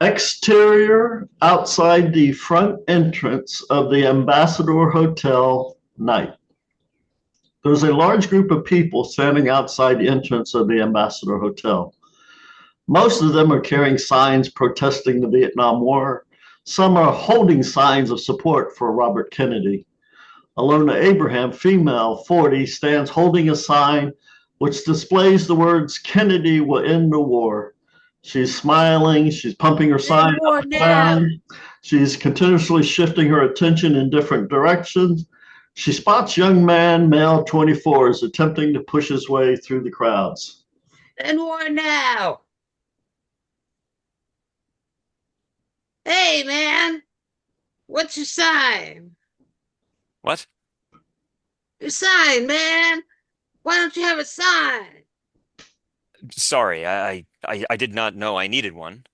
Exterior outside the front entrance of the Ambassador Hotel night. There's a large group of people standing outside the entrance of the Ambassador Hotel. Most of them are carrying signs protesting the Vietnam War. Some are holding signs of support for Robert Kennedy. Alona Abraham, female, 40, stands holding a sign which displays the words, "Kennedy will end the war." She's smiling, she's pumping her And sign up war and now. down. She's continuously shifting her attention in different directions. She spots young man, male 24, is attempting to push his way through the crowds. And war now. Hey, man, what's your sign? What? Your sign, man. Why don't you have a sign? Sorry, I did not know I needed one.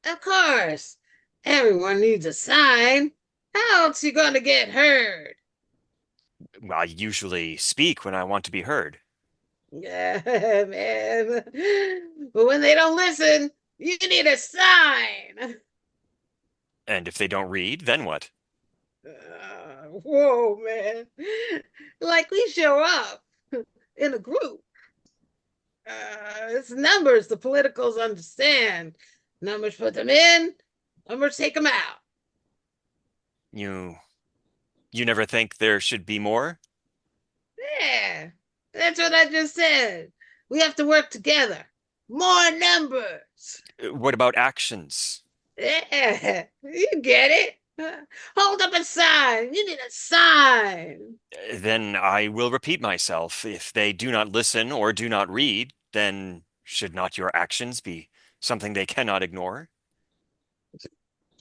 Of course. Everyone needs a sign. How else you gonna get heard? I usually speak when I want to be heard. Yeah, man. But when they don't listen, you need a sign. And if they don't read, then what? Whoa, man. Like we show up in a group. It's numbers the politicals understand. Numbers put them in, numbers take them out. You you never think there should be more? Yeah, that's what I just said. We have to work together. More numbers. What about actions? Yeah, you get it. Hold up a sign. You need a sign. Then I will repeat myself. If they do not listen or do not read, then should not your actions be something they cannot ignore?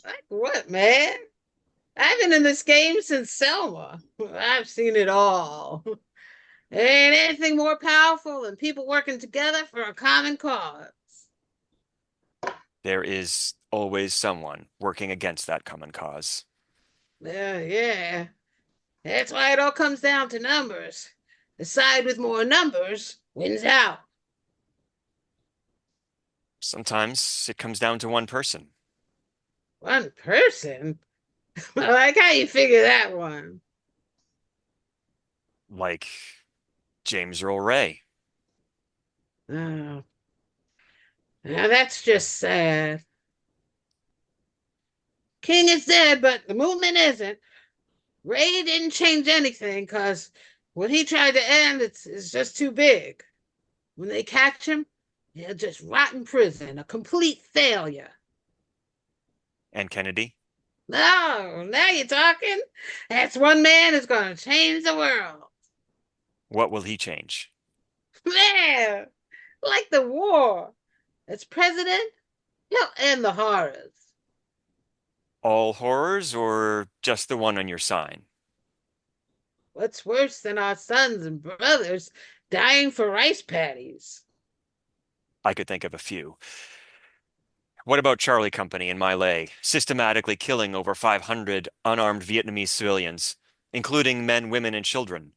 Like what, man? I've been in this game since Selma. I've seen it all. There ain't anything more powerful than people working together for a common cause. There is always someone working against that common cause. Yeah. That's why it all comes down to numbers. The side with more numbers wins out. Sometimes it comes down to one person, One person? I like how you figure that one. like James Earl Ray. Oh, now that's just sad. King is dead, but the movement isn't. Ray didn't change anything because what he tried to end, it's just too big. When they catch him, he'll just rot in prison, a complete failure. And Kennedy? No, now you're talking. That's one man who's going to change the world. What will he change? Man, like the war. As president, he'll end the horrors. All horrors or just the one on your sign? What's worse than our sons and brothers dying for rice paddies? I could think of a few. What about Charlie Company in My Lai, systematically killing over 500 unarmed Vietnamese civilians, including men, women, and children?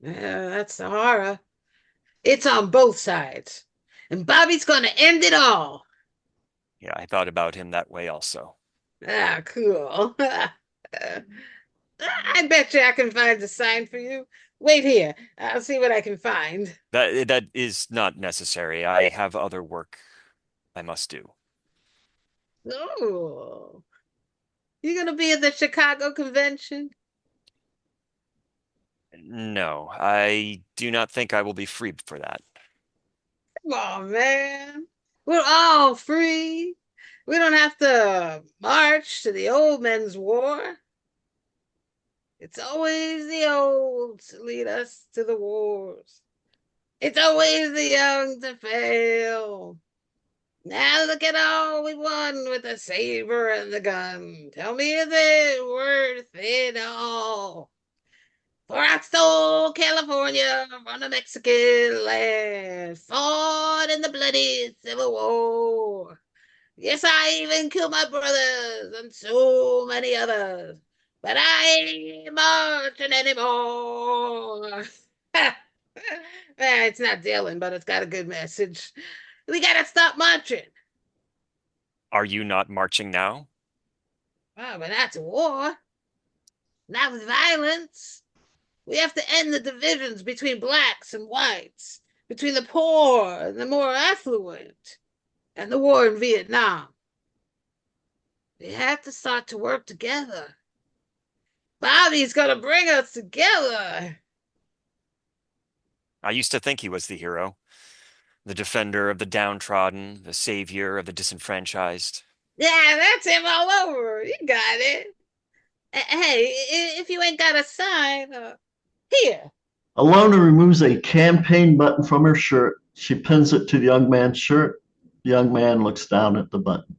Yeah, that's the horror. It's on both sides. And Bobby's going to end it all. Yeah, I thought about him that way also. Ah, cool. I bet you I can find a sign for you. Wait here. I'll see what I can find. That is not necessary. I have other work I must do. Oh, you gonna be at the Chicago convention? No, I do not think I will be free for that. Come on, man. We're all free. We don't have to march to the old men's war. It's always the old to lead us to the wars. It's always the young to fail. Now look at all we won with the saber and the gun. Tell me, is it worth it all? For I stole California from the Mexican land, fought in the bloody Civil War. Yes, I even killed my brothers and so many others, but I ain't marching anymore. It's not Dylan, but it's got a good message. We gotta stop marching. Are you not marching now? Oh, but that's war. Not with violence. We have to end the divisions between blacks and whites, between the poor and the more affluent, and the war in Vietnam. We have to start to work together. Bobby's gonna bring us together. I used to think he was the hero, the defender of the downtrodden, the savior of the disenfranchised. Yeah, that's him all over. You got it. Hey, if you ain't got a sign, here. Alona removes a campaign button from her shirt. She pins it to the young man's shirt. The young man looks down at the button.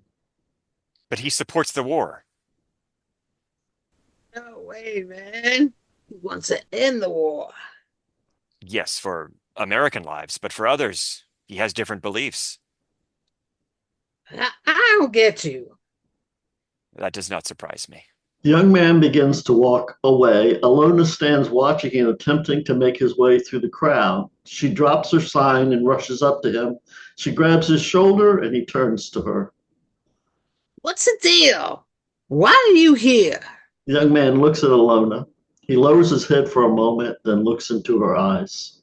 But he supports the war. No way, man. He wants to end the war. Yes, for American lives, but for others, he has different beliefs. I don't get you. That does not surprise me. The young man begins to walk away. Alona stands watching him, attempting to make his way through the crowd. She drops her sign and rushes up to him. She grabs his shoulder and he turns to her. What's the deal? Why are you here? The young man looks at Alona. He lowers his head for a moment, then looks into her eyes.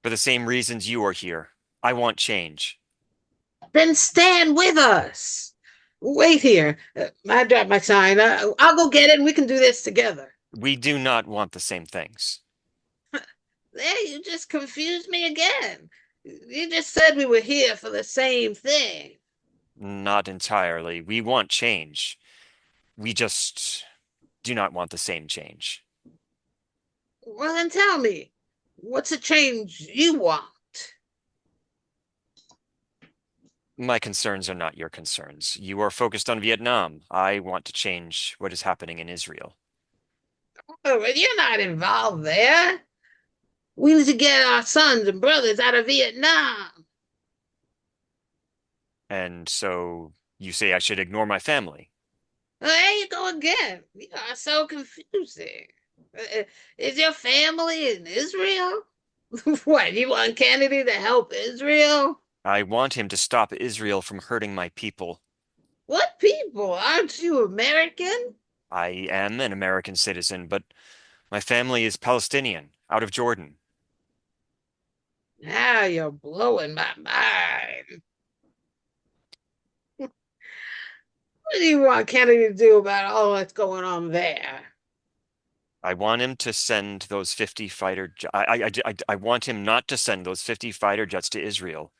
For the same reasons you are here. I want change. Then stand with us. Wait here. I dropped my sign. I'll go get it and we can do this together. We do not want the same things. There, you just confused me again. You just said we were here for the same thing. Not entirely. We want change. We just do not want the same change. Well, then tell me, what's the change you want? My concerns are not your concerns. You are focused on Vietnam. I want to change what is happening in Israel. Oh, but you're not involved there. We need to get our sons and brothers out of Vietnam. And so you say I should ignore my family. There you go again. You are so confusing. Is your family in Israel? What, you want Kennedy to help Israel? I want him to stop Israel from hurting my people. What people? Aren't you American? I am an American citizen, but my family is Palestinian, out of Jordan. Now you're blowing my mind. What do you want Kennedy to do about all that's going on there? I want him to send those 50 fighter. I want him not to send those 50 fighter jets to Israel.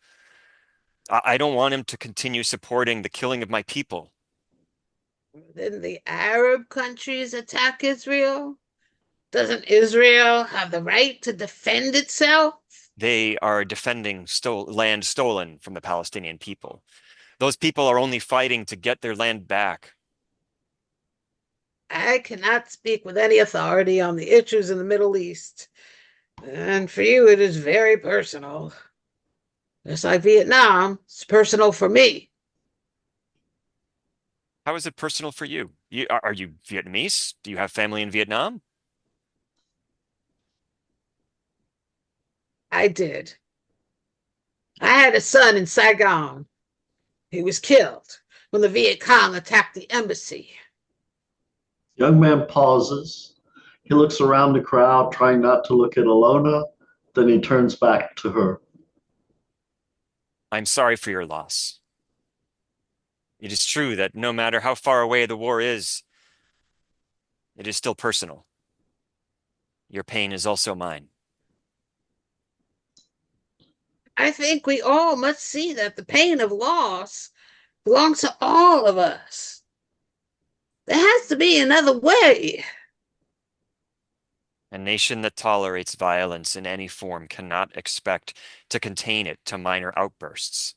I don't want him to continue supporting the killing of my people. Didn't the Arab countries attack Israel? Doesn't Israel have the right to defend itself? They are defending land stolen from the Palestinian people. Those people are only fighting to get their land back. I cannot speak with any authority on the issues in the Middle East. And for you, it is very personal. Just like Vietnam, it's personal for me. How is it personal for you? Are you Vietnamese? Do you have family in Vietnam? I did. I had a son in Saigon. He was killed when the Viet Cong attacked the embassy. The young man pauses. He looks around the crowd, trying not to look at Alona. Then he turns back to her. I'm sorry for your loss. It is true that no matter how far away the war is, it is still personal. Your pain is also mine. I think we all must see that the pain of loss belongs to all of us. There has to be another way. A nation that tolerates violence in any form cannot expect to contain it to minor outbursts.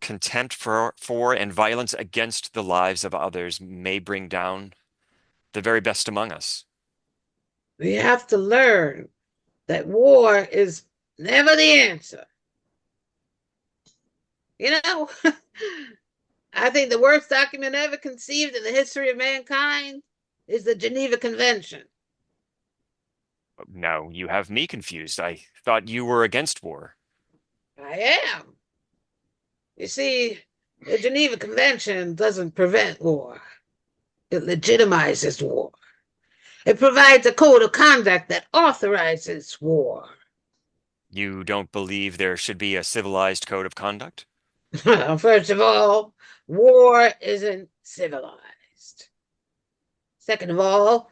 Contempt for and violence against the lives of others may bring down the very best among us. We have to learn that war is never the answer. You know, I think the worst document ever conceived in the history of mankind is the Geneva Convention. Now you have me confused. I thought you were against war. I am. You see, the Geneva Convention doesn't prevent war, it legitimizes war. It provides a code of conduct that authorizes war. You don't believe there should be a civilized code of conduct? First of all, war isn't civilized. Second of all,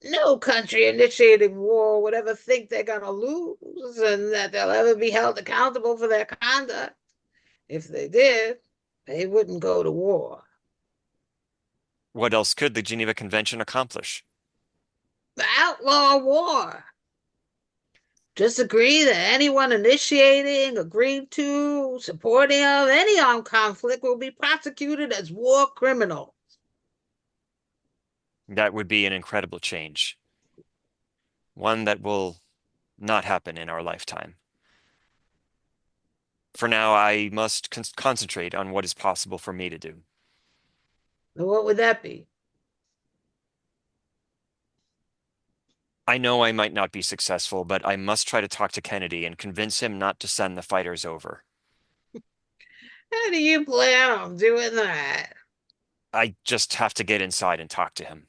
no country initiating war would ever think they're going to lose and that they'll ever be held accountable for their conduct. If they did, they wouldn't go to war. What else could the Geneva Convention accomplish? Outlaw war. Just agree that anyone initiating, agreeing to, supporting of any armed conflict will be prosecuted as war criminals. That would be an incredible change. One that will not happen in our lifetime. For now, I must concentrate on what is possible for me to do. What would that be? I know I might not be successful, but I must try to talk to Kennedy and convince him not to send the fighters over. How do you plan on doing that? I just have to get inside and talk to him.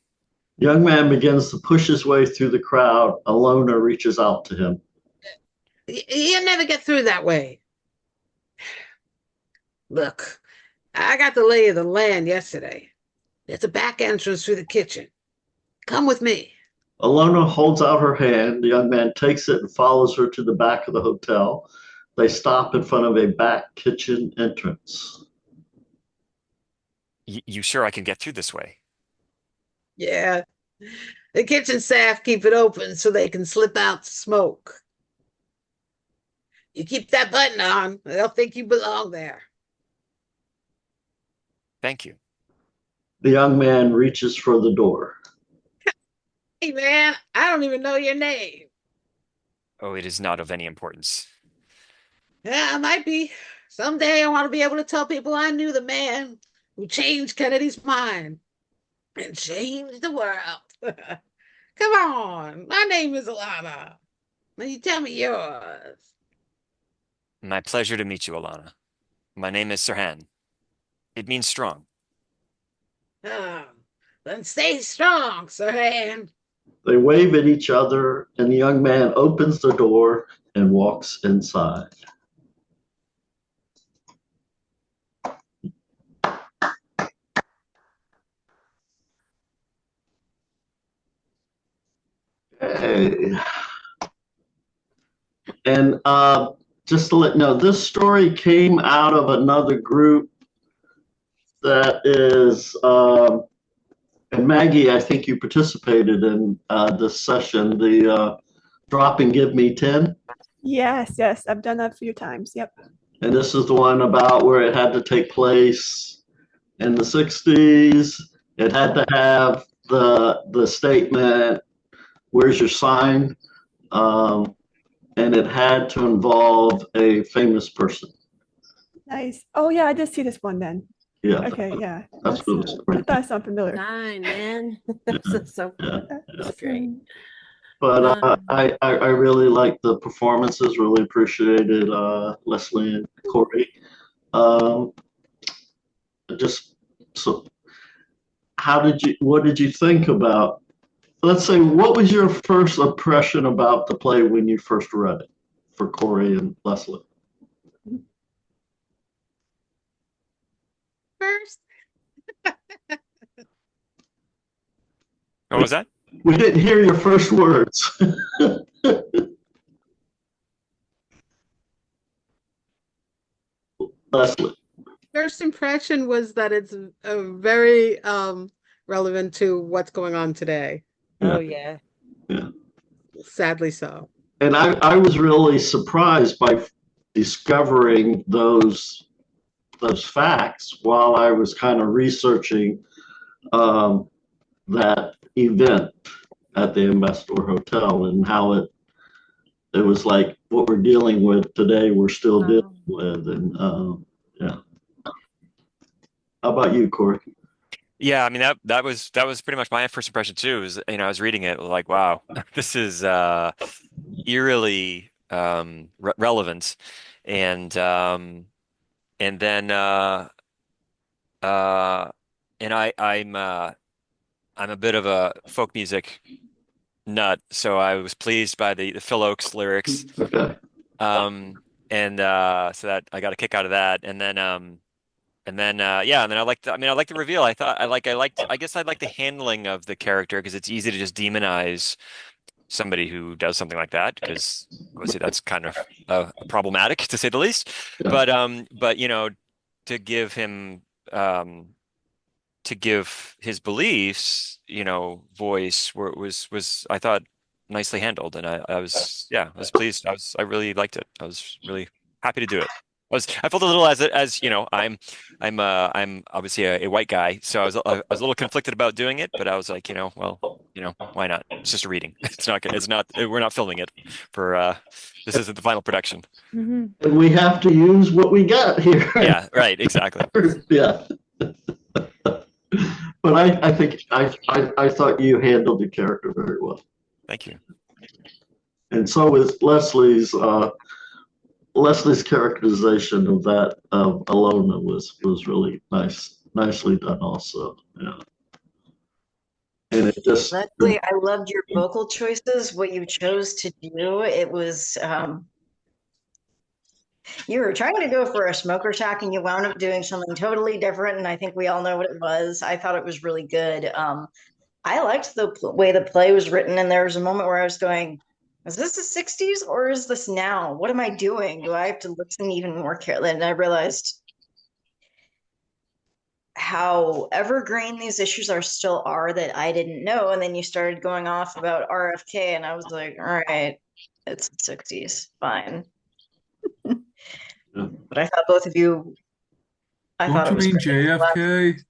Young man begins to push his way through the crowd. A loner reaches out to him. You'll never get through that way. Look, I got the lay of the land yesterday. There's a back entrance through the kitchen. Come with me. Alona holds out her hand. The young man takes it and follows her to the back of the hotel. They stop in front of a back kitchen entrance. You sure I can get through this way? Yeah, the kitchen staff keep it open so they can slip out to smoke. You keep that button on, they'll think you belong there. Thank you. The young man reaches for the door. Hey, man, I don't even know your name. Oh, it is not of any importance. Yeah, it might be. Someday I want to be able to tell people I knew the man who changed Kennedy's mind and changed the world. Come on, my name is Alana. Now you tell me yours. My pleasure to meet you, Alana. My name is Sirhan. It means strong. Oh, then stay strong, Sirhan. They wave at each other, and the young man opens the door and walks inside. Hey. And just to let you know, this story came out of another group that is, and Maggie, I think you participated in this session, the Drop and Give Me 10. Yes, I've done that a few times. Yep. And this is the one about where it had to take place in the 60s. It had to have the statement, "Where's your sign?" And it had to involve a famous person. Nice. Oh yeah, I did see this one then. Yeah. Okay, yeah. That's what it was. That sounds familiar. Nine, man. This is so Yeah. That's great. But I really liked the performances, really appreciated Leslie and Corey. Just so, what did you think about, let's say, what was your first impression about the play when you first read it for Corey and Leslie? First, What was that? We didn't hear your first words. Leslie. first impression was that it's very relevant to what's going on today. Oh yeah. Sadly so. And I was really surprised by discovering those facts while I was kind of researching that event at the Ambassador Hotel and how it was like what we're dealing with today, we're still dealing with. And yeah. How about you, Corey? Yeah, I mean that was pretty much my first impression too. Is I was reading it like, wow, this is eerily relevant, and and then uh, and I'm a bit of a folk music nut, so I was pleased by the Phil Oakes lyrics. Okay. And so that I got a kick out of that. And then I liked I liked the reveal. I guess I like the handling of the character because it's easy to just demonize somebody who does something like that because obviously that's kind of problematic to say the least. Yeah. But to give him um to give his beliefs, voice was I thought nicely handled, and I was pleased. I really liked it. I was really happy to do it. I felt a little as I'm obviously a white guy, so I was a little conflicted about doing it, but I was like, well, why not? It's just a reading. We're not filming it for this isn't the final production. Mhm. And we have to use what we got here. Yeah, right, exactly. Yeah. But I think I thought you handled the character very well. Thank you. And so was Leslie's characterization of that of Alona was really nicely done also. Yeah. And it just Leslie, I loved your vocal choices, what you chose to do. It was you were trying to go for a smoker attack and you wound up doing something totally different, and I think we all know what it was. I thought it was really good. I liked the way the play was written, and there was a moment where I was going, is this the 60s or is this now? What am I doing? Do I have to listen even more carefully? And I realized how evergreen these issues still are that I didn't know. And then you started going off about RFK, and I was like, all right, it's the 60s, fine. But I thought both of you, I thought it Don't was you mean great. JFK?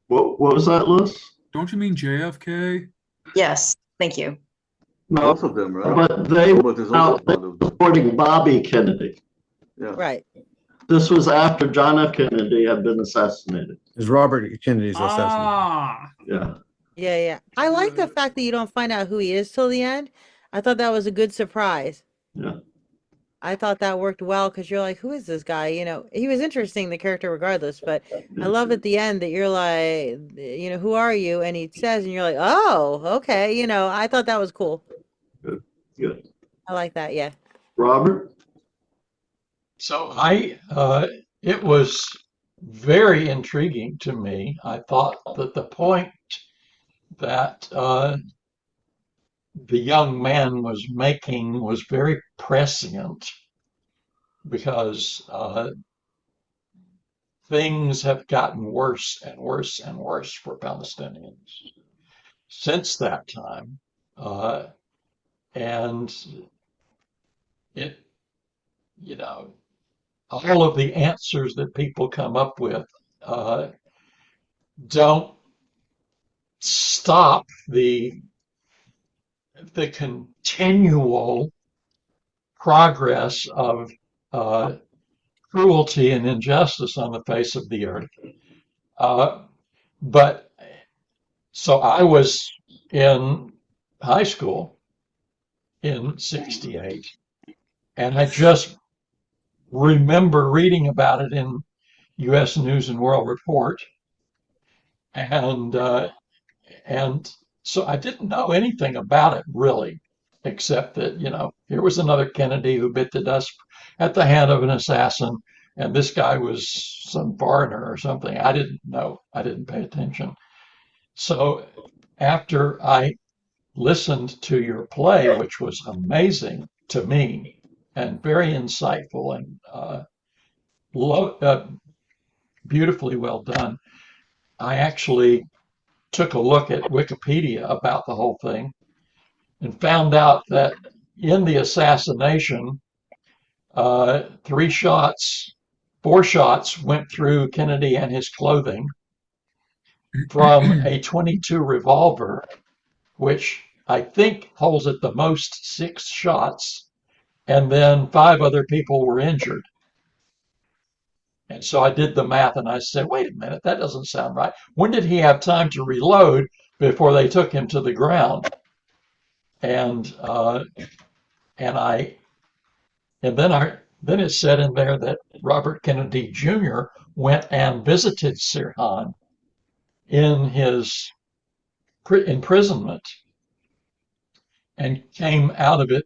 what was that, Liz? Don't you mean JFK? Yes, thank you. No, Both of them, right? but they Robert is were also out part of them. supporting Bobby Kennedy. Yeah. Right. This was after John F. Kennedy had been assassinated. Is Robert Kennedy's assassin. Ah, Yeah. Yeah, yeah. I like the fact that you don't find out who he is till the end. I thought that was a good surprise. Yeah. I thought that worked well because you're like, who is this guy? He was interesting, the character, regardless. But I love at the end that you're like, who are you? And he says, and you're like, oh, okay. I thought that was cool. Good. I like that. Yeah. Robert? So it was very intriguing to me. I thought that the point that the young man was making was very prescient because things have gotten worse and worse and worse for Palestinians since that time. And it, all of the answers that people come up with don't stop the continual progress of cruelty and injustice on the face of the earth. But so I was in high school in '68, and I just remember reading about it in U.S. News and World Report, and so I didn't know anything about it really, except that here was another Kennedy who bit the dust at the hand of an assassin, and this guy was some foreigner or something. I didn't know. I didn't pay attention. So after I listened to your play, which was amazing to me and very insightful and beautifully well done, I actually took a look at Wikipedia about the whole thing and found out that in the assassination, 4 shots went through Kennedy and his clothing from a .22 revolver, which I think holds at the most 6 shots, and then 5 other people were injured. And so I did the math and I said, wait a minute, that doesn't sound right. When did he have time to reload before they took him to the ground? And then Then it said in there that Robert Kennedy Jr. went and visited Sirhan in his imprisonment and came out of it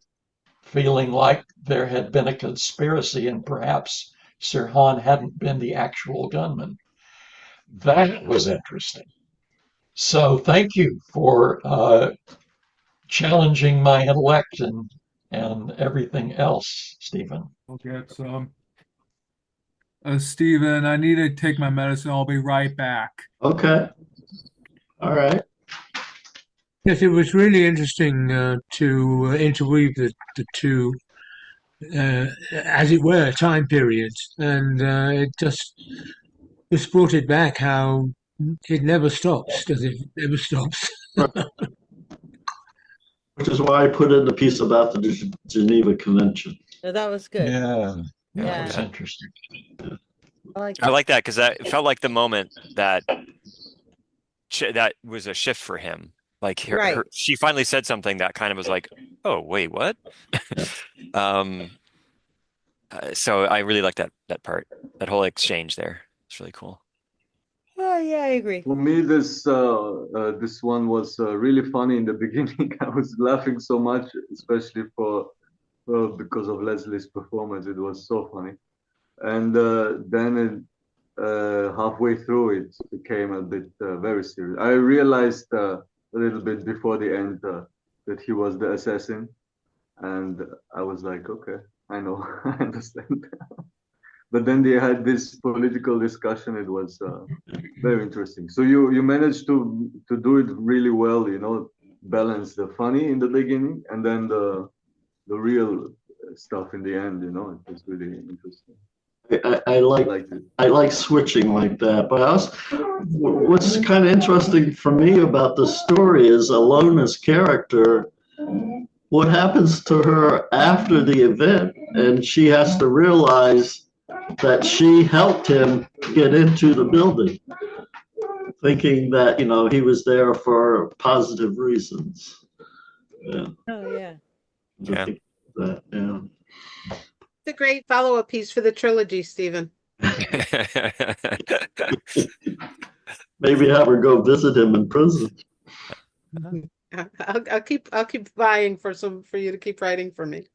feeling like there had been a conspiracy and perhaps Sirhan hadn't been the actual gunman. That was interesting. So thank you for challenging my intellect and everything else, Stephen. We'll get some. Stephen, I need to take my medicine. I'll be right back. Okay. All right. Yes, it was really interesting to interweave the two, as it were, time periods, and it just brought it back how it never stops, does it? It never stops. Which is why I put in the piece about the Geneva Convention. So that was good. Yeah, Yeah. that was interesting. I like that because that felt like the moment that that was a shift for him. Like Right. she finally said something that kind of was like, oh, wait, what? So I really like that part, that whole exchange there. It's really cool. Oh yeah, I agree. For me, this one was really funny in the beginning. I was laughing so much, especially because of Leslie's performance. It was so funny, and then halfway through, it became a bit very serious. I realized a little bit before the end that he was the assassin, and I was like, okay, I know, I understand. But then they had this political discussion. It was very interesting. So you managed to do it really well, you know, balance the funny in the beginning and then the real stuff in the end, you know. It was really interesting. I like switching like that. But what's kind of interesting for me about the story is Alona's character. What happens to her after the event, and she has to realize that she helped him get into the building, thinking that, you know, he was there for positive reasons. Yeah. Oh yeah. Yeah. Yeah. It's a great follow-up piece for the trilogy, Stephen. Maybe have her go visit him in prison. I'll keep vying for you to keep writing for me.